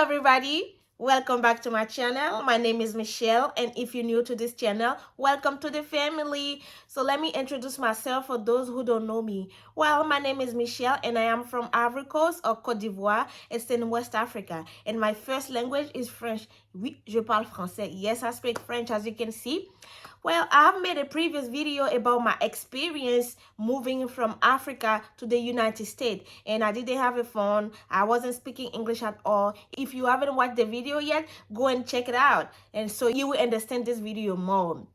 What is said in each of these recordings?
everybody, welcome back to my channel. My name is Michelle, and if you're new to this channel, welcome to the family. So let me introduce myself for those who don't know me. Well, my name is Michelle, and I am from Ivory Coast or Côte d'Ivoire. It's in West Africa, and my first language is French. Oui, je parle français. Yes, I speak French, as you can see. Well, I've made a previous video about my experience moving from Africa to the United States, and I didn't have a phone. I wasn't speaking English at all. If you haven't watched the video yet, go and check it out, and so you will understand this video more.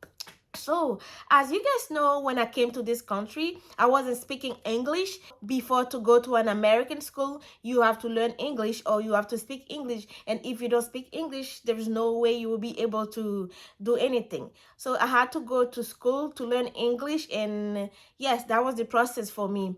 So, as you guys know, when I came to this country, I wasn't speaking English. Before to go to an American school, you have to learn English or you have to speak English. And if you don't speak English, there's no way you will be able to do anything. So I had to go to school to learn English. And yes, that was the process for me.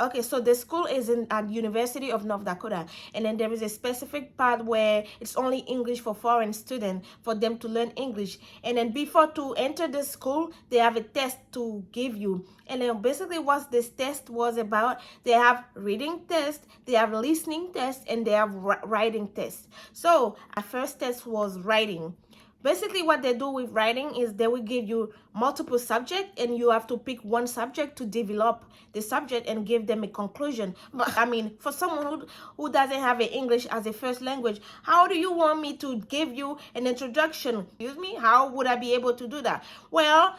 Okay, so the school is in at University of North Dakota, and then there is a specific part where it's only English for foreign students for them to learn English. And then before to enter the school, they have a test to give you. And then basically what this test was about, they have reading test, they have listening test, and they have writing test. So our first test was writing. Basically, what they do with writing is they will give you multiple subjects and you have to pick one subject to develop the subject and give them a conclusion. But I mean, for someone who doesn't have English as a first language, how do you want me to give you an introduction? Excuse me? How would I be able to do that? Well,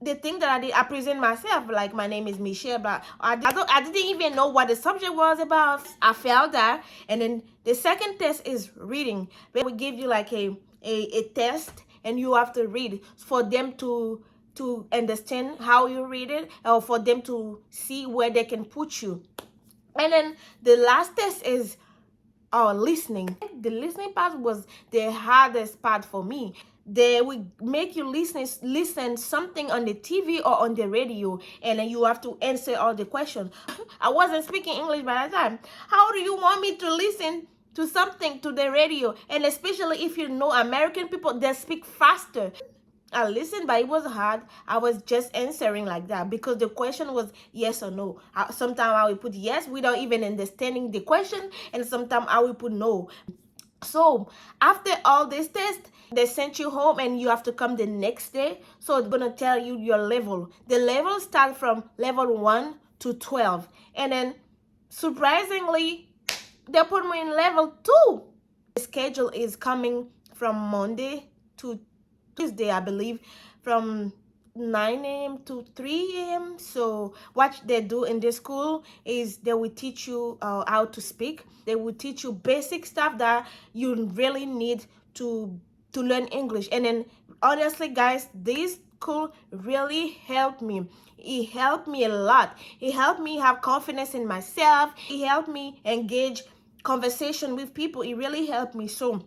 the thing that I did, I present myself like my name is Michelle, but I didn't even know what the subject was about. I failed that. And then the second test is reading. They will give you like a test and you have to read for them to understand how you read it, or for them to see where they can put you. And then the last test is listening. The listening part was the hardest part for me. They will make you listen something on the TV or on the radio, and then you have to answer all the questions. I wasn't speaking English by that time. How do you want me to listen to something to the radio? And especially if you know American people, they speak faster. I listened, but it was hard. I was just answering like that because the question was yes or no. Sometimes I will put yes without even understanding the question, and sometimes I will put no. So after all this test, they sent you home and you have to come the next day. So it's gonna tell you your level. The level start from level 1 to 12, and then surprisingly, they put me in level 2. The schedule is coming from Monday to Tuesday, I believe, from 9 a.m. to 3 a.m. So what they do in this school is they will teach you how to speak. They will teach you basic stuff that you really need to learn English. And then honestly, guys, this school really helped me. It helped me a lot. It helped me have confidence in myself. It helped me engage conversation with people. It really helped me. So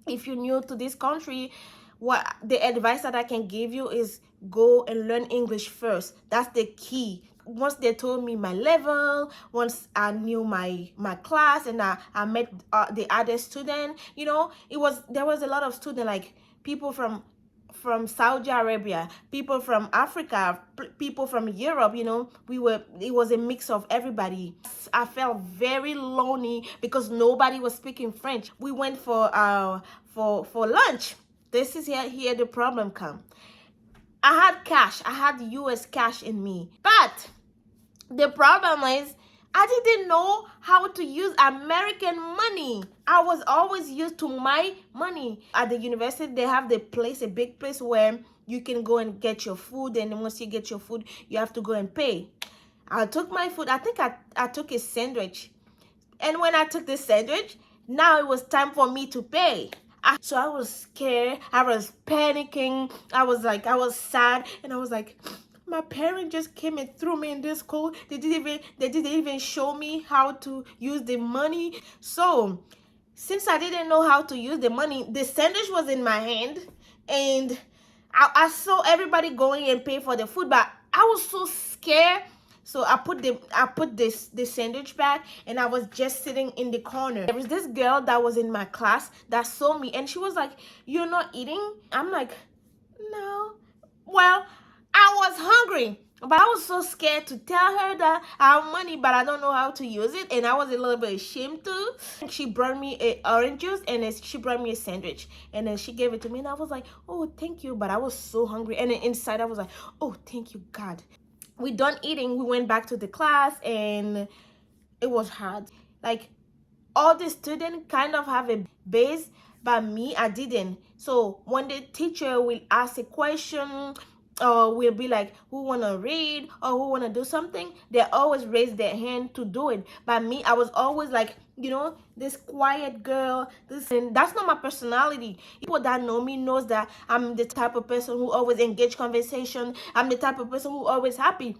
if you're new to this country, what the advice that I can give you is go and learn English first. That's the key. Once they told me my level, once I knew my class, and I met the other student, you know, there was a lot of students, like people from Saudi Arabia, people from Africa, people from Europe. You know, it was a mix of everybody. I felt very lonely because nobody was speaking French. We went for lunch. This is here the problem come. I had cash. I had US cash in me. But the problem is I didn't know how to use American money. I was always used to my money. At the university, they have a big place where you can go and get your food. And once you get your food, you have to go and pay. I took my food. I think I took a sandwich. And when I took the sandwich, now it was time for me to pay. So I was scared. I was panicking. I was sad. And I was like, my parents just came and threw me in this school. They didn't even show me how to use the money. So since I didn't know how to use the money, the sandwich was in my hand. And I saw everybody going and pay for the food. But I was so scared. So I put this sandwich back, and I was just sitting in the corner. There was this girl that was in my class that saw me, and she was like, "You're not eating?" I'm like, "No." Well, I was hungry. But I was so scared to tell her that I have money, but I don't know how to use it, and I was a little bit ashamed too. She brought me a orange juice, and then she brought me a sandwich, and then she gave it to me, and I was like, "Oh, thank you," but I was so hungry, and then inside I was like, "Oh, thank you, God." We done eating. We went back to the class, and it was hard. Like all the students kind of have a base, but me, I didn't. So when the teacher will ask a question or will be like, who wanna read or who wanna do something, they always raise their hand to do it. But me, I was always like, this quiet girl. This, and that's not my personality. People that know me knows that I'm the type of person who always engage conversation. I'm the type of person who always happy.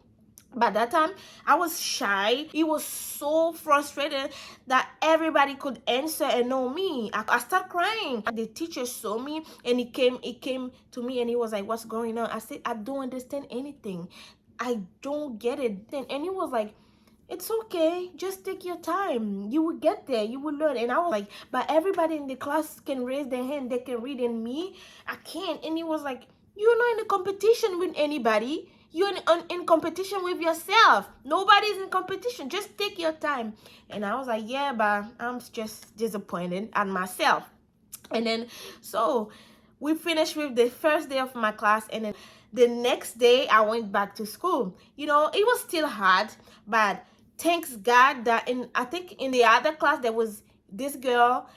By that time, I was shy. It was so frustrated that everybody could answer and know me. I started crying. The teacher saw me, and he came to me, and he was like, "What's going on?" I said, "I don't understand anything. I don't get it." And he was like, "It's okay. Just take your time. You will get there. You will learn." And I was like, "But everybody in the class can raise their hand. They can read, and me, I can't." And he was like, "You're not in a competition with anybody. You're in competition with yourself. Nobody's in competition. Just take your time." And I was like, "Yeah, but I'm just disappointed at myself." And then, so we finished with the first day of my class, and then the next day I went back to school. It was still hard, but thanks God that I think in the other class there was this girl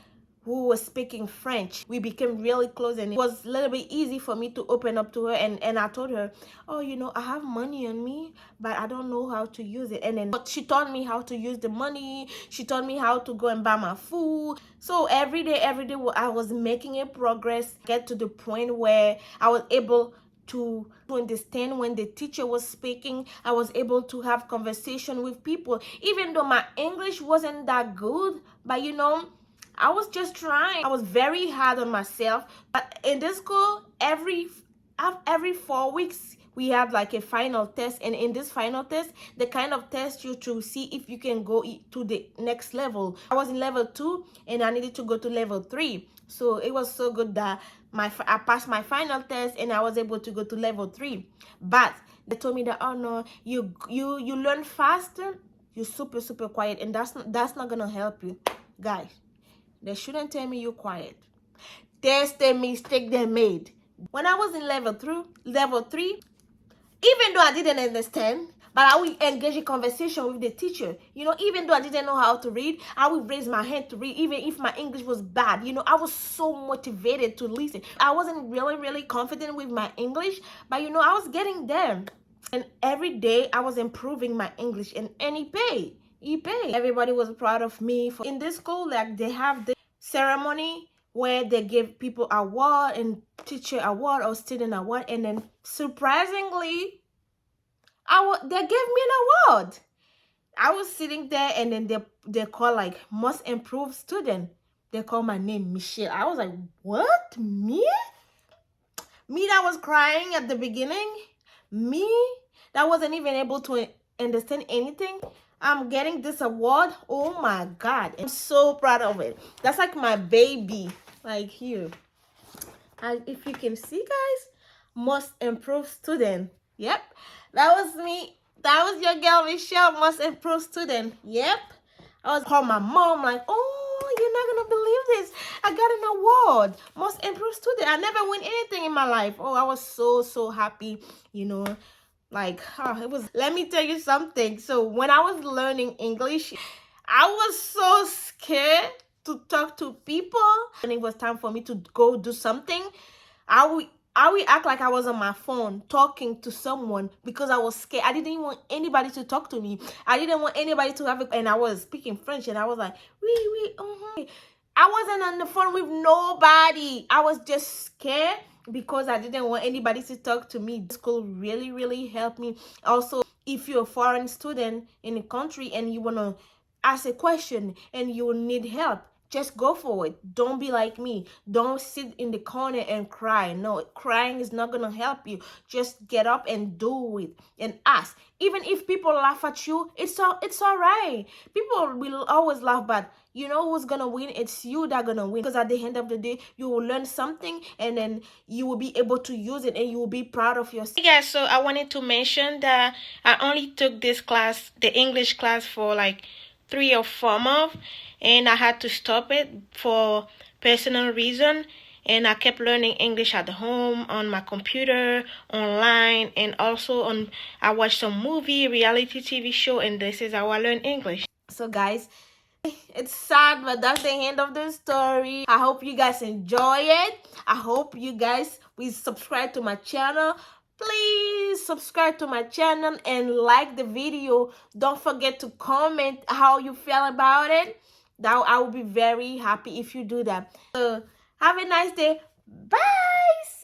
who was speaking French. We became really close, and it was a little bit easy for me to open up to her. And I told her, "Oh, I have money on me, but I don't know how to use it." And then but she taught me how to use the money. She taught me how to go and buy my food. So every day, I was making a progress, get to the point where I was able to understand when the teacher was speaking. I was able to have conversation with people, even though my English wasn't that good. But I was just trying. I was very hard on myself. But in this school, every 4 weeks we have like a final test, and in this final test, they kind of test you to see if you can go to the next level. I was in level 2, and I needed to go to level 3. So it was so good that I passed my final test, and I was able to go to level 3. But they told me that, "Oh no, you learn faster. You're super super quiet, and that's not gonna help you, guys." They shouldn't tell me you're quiet. That's the mistake they made. When I was in level 3, even though I didn't understand, but I would engage in conversation with the teacher. Even though I didn't know how to read, I would raise my hand to read, even if my English was bad. I was so motivated to listen. I wasn't really, really confident with my English, but I was getting there. And every day I was improving my English, and he paid. He paid. Everybody was proud of me. In this school, like, they have the ceremony where they give people award and teacher award or student award, and then surprisingly, they gave me an award. I was sitting there, and then they call like most improved student. They call my name Michelle. I was like, "What? Me? Me that was crying at the beginning? Me that wasn't even able to understand anything? I'm getting this award. Oh my God. I'm so proud of it. That's like my baby. Like, here. And if you can see, guys, most improved student. Yep. That was me. That was your girl, Michelle, most improved student. Yep. I was called my mom, like, "Oh, you're not gonna believe this. I got an award. Most improved student. I never win anything in my life." Oh, I was so, so happy, Like, it was, let me tell you something. So when I was learning English, I was so scared to talk to people. When it was time for me to go do something, I would act like I was on my phone talking to someone because I was scared. I didn't want anybody to talk to me. I didn't want anybody to have it. And I was speaking French, and I was like, oui, I wasn't on the phone with nobody. I was just scared because I didn't want anybody to talk to me. School really, really helped me. Also, if you're a foreign student in a country and you want to ask a question and you need help, just go for it. Don't be like me. Don't sit in the corner and cry. No, crying is not gonna help you. Just get up and do it and ask. Even if people laugh at you, it's all right. People will always laugh, but you know who's gonna win? It's you that gonna win. Because at the end of the day, you will learn something, and then you will be able to use it, and you will be proud of yourself. Hey guys, so I wanted to mention that I only took this class, the English class, for like 3 or 4 months, and I had to stop it for personal reason. And I kept learning English at home, on my computer, online, and also on. I watched some movie, reality TV show, and this is how I learn English. So guys, it's sad, but that's the end of the story. I hope you guys enjoy it. I hope you guys will subscribe to my channel. Please subscribe to my channel and like the video. Don't forget to comment how you feel about it. That I will be very happy if you do that. So have a nice day. Bye.